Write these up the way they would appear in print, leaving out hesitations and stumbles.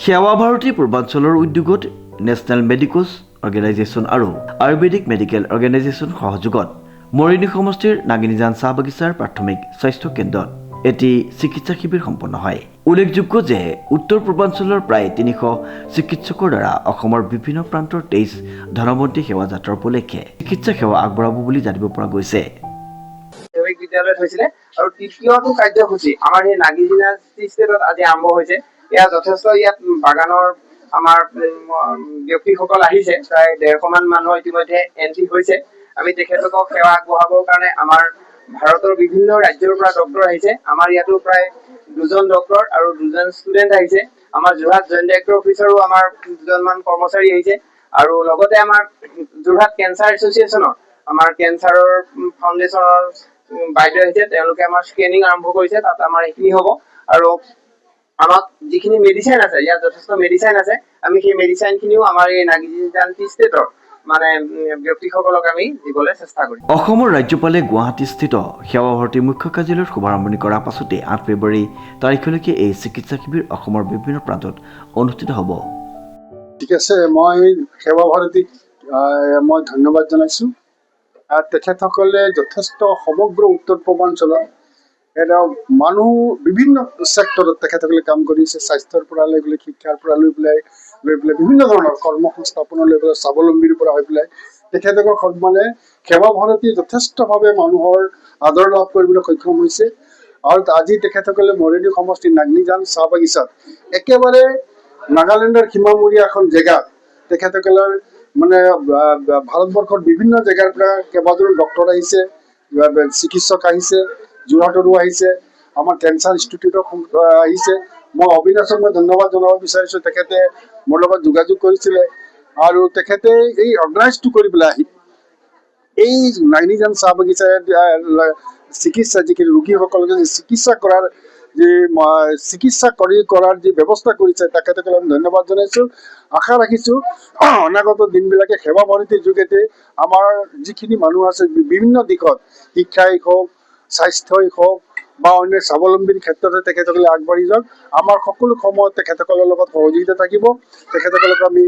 সেৱা ভাৰতী পূৰ্বাঞ্চলৰ উদ্যোগত নেশ্যনেল মেডিকোছ অৰ্গেনাইজেশ্যন আৰু আয়ুৰ্বেদিক মেডিকেল অৰ্গেনাইজেশ্যন সহযোগত মৰিনী সমষ্টিৰ নাগিনীজান চাহ বাগিচাৰ প্ৰাথমিক স্বাস্থ্য কেন্দ্ৰত এটি চিকিৎসা শিবিৰ সম্পন্ন হয়। উল্লেখযোগ্য যে উত্তৰ পূৰ্বাঞ্চলৰ প্ৰায় 300 চিকিৎসকৰ দ্বাৰা অসমৰ বিভিন্ন প্ৰান্তৰ 23 ধনৱন্তী সেৱা যাত্ৰা উপলক্ষে চিকিৎসা সেৱা আগবঢ়াব বুলি জানিব পৰা গৈছে। বিদ্যালয়ত হৈছিলে আৰু তৃতীয়টো কাৰ্যসূচী আমাৰ এই নাগিনীজান ষ্টেটত আজি আৰম্ভ হৈছে। ইয়াত যথেষ্ট বাগানৰ আমাৰ ব্যক্তিসকল আহিছে, প্ৰায় 150 মান মানুহ ইতিমধ্যে এন্ট্ৰি হৈছে। আমি তেখেতলোকক সেৱা আগবঢ়াবৰ কাৰণে আমাৰ ভাৰতৰ বিভিন্ন ৰাজ্যৰ পৰা ডক্টৰ আহিছে। আমাৰ ইয়াতো প্ৰায় 2জন ডক্টৰ আৰু 2জন ষ্টুডেণ্ট আহিছে। আমাৰ যোৰহাট জইণ্ট ডাইৰেক্টৰ অফিচাৰো আমাৰ 2জনমান কৰ্মচাৰী আহিছে আৰু লগতে আমাৰ যোৰহাট কেঞ্চাৰ এছ'চিয়েশ্যনৰ আমাৰ কেঞ্চাৰৰ ফাউণ্ডেশ্যনৰ বাইদেউ আহিছে। তেওঁলোকে আমাৰ স্কেনিং আৰম্ভ কৰিছে, তাত আমাৰ এইখিনি হ'ব আৰু আমাক যিখিনি মেডিচাইন আছে, ইয়াত যথেষ্ট মেডিচাইন আছে, আমি সেই মেডিচাইনখিনিও আমাৰ এই নাগিনীজান ষ্টেটৰ মানে ব্যক্তিসকলক আমি দিবলৈ চেষ্টা কৰিম। অসমৰ ৰাজ্যপালে গুৱাহাটীস্থিত সেৱা ভাৰতী মুখ্য কাৰ্যালয়ত শুভাৰম্ভণি কৰাৰ পাছতে 8 ফেব্ৰুৱাৰী তাৰিখলৈকে এই চিকিৎসা শিবিৰ অসমৰ বিভিন্ন প্ৰান্তত অনুষ্ঠিত হ'ব। ঠিক আছে, মই সেৱা ভাৰতীক মই ধন্যবাদ জনাইছোঁ। তেখেতসকলে যথেষ্ট সমগ্ৰ উত্তৰ পূৰ্বাঞ্চলত এটা মানুহ বিভিন্ন ছেক্টৰত তেখেতসকলে কাম কৰিছে। স্বাস্থ্যৰ পৰা লৈ পেলাই, শিক্ষাৰ পৰা লৈ পেলাই বিভিন্ন ধৰণৰ কৰ্মসংস্থাপনৰ লৈ পেলাই, স্বাৱলম্বীৰ পৰা হৈ পেলাই তেখেতসকল মানে সেৱা ভাৰতী যথেষ্টভাৱে মানুহৰ আদৰ লাভ কৰিবলৈ সক্ষম হৈছে। আৰু আজি তেখেতসকলে মৰিনী সমষ্টিৰ নাগিনীজান চাহ বাগিচাত একেবাৰে নাগালেণ্ডৰ সীমামূৰীয়া এখন জেগাত তেখেতসকলৰ মানে ভাৰতবৰ্ষৰ বিভিন্ন জেগাৰ পৰা কেইবাজনো ডক্টৰ আহিছে, চিকিৎসক আহিছে, যোৰহাটৰো আহিছে, আমাৰ কেঞ্চাৰ ইনষ্টিটিউটৰ আহিছে। মই অবিনাশক মই ধন্যবাদ জনাব বিচাৰিছোঁ। তেখেতে মোৰ লগত যোগাযোগ কৰিছিলে আৰু তেখেতে এই অৰ্গেনাইজটো কৰি পেলাই আহি এই নাগিনীজান চাহ বাগিচাৰ চিকিৎসা যিখিনি ৰোগীসকলক চিকিৎসা কৰাৰ যি ব্যৱস্থা কৰিছে তেখেতসকলক আমি ধন্যবাদ জনাইছোঁ। আশা ৰাখিছোঁ অনাগত দিনবিলাকে সেৱা ভাৰতীৰ যোগেদি আমাৰ যিখিনি মানুহ আছে বিভিন্ন দিশত, শিক্ষাই হওক, স্বাস্থ্যই হওক বা অন্য স্বাৱলম্বীৰ ক্ষেত্ৰতে তেখেতসকলে আগবাঢ়ি যাওক। আমাৰ সকলো সময়ত তেখেতসকলৰ লগত সহযোগিতা থাকিব। তেখেতসকলক আমি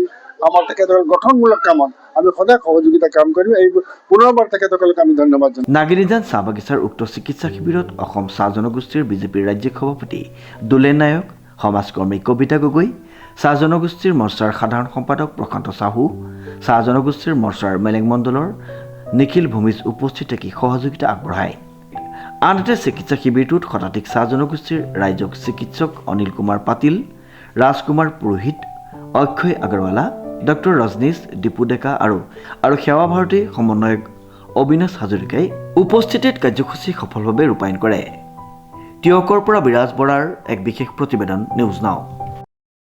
তেখেতসকলৰ গঠনমূলক কামত আমি সদায় সহযোগিতা কাম কৰিম। এই পুনৰবাৰ তেখেতসকলক আমি ধন্যবাদ জনাইছোঁ। নাগিনীজান চাহ বাগিচাৰ উক্ত চিকিৎসা শিবিৰত অসম চাহ জনগোষ্ঠীৰ বিজেপিৰ ৰাজ্যিক সভাপতি দুলেন নায়ক, সমাজকৰ্মী কবিতা গগৈ, চাহ জনগোষ্ঠীৰ মৰ্চাৰ সাধাৰণ সম্পাদক প্ৰশান্ত চাহু, চাহ জনগোষ্ঠীৰ মৰ্চাৰ মেলেং মণ্ডলৰ নিখিল ভূমিজ উপস্থিত থাকি সহযোগিতা আগবঢ়ায়। আনহাতে চিকিৎসা শিবিৰটোত শতাধিক চাহ জনগোষ্ঠীৰ ৰাজ্যিক চিকিৎসক অনিল কুমাৰ পাটিল, ৰাজকুমাৰ পুৰোহিত, অক্ষয় আগৰৱালা, ডক্টৰ ৰজনীশ, দীপু ডেকা আৰু সেৱা ভাৰতী সমন্বয়ক অবিনাশ হাজৰিকাই উপস্থিতিত কাৰ্যসূচী সফলভাৱে ৰূপায়ণ কৰে। টিয়কৰ পৰা বিৰাজ বৰাৰ এক বিশেষ প্ৰতিবেদন, নিউজ নাও।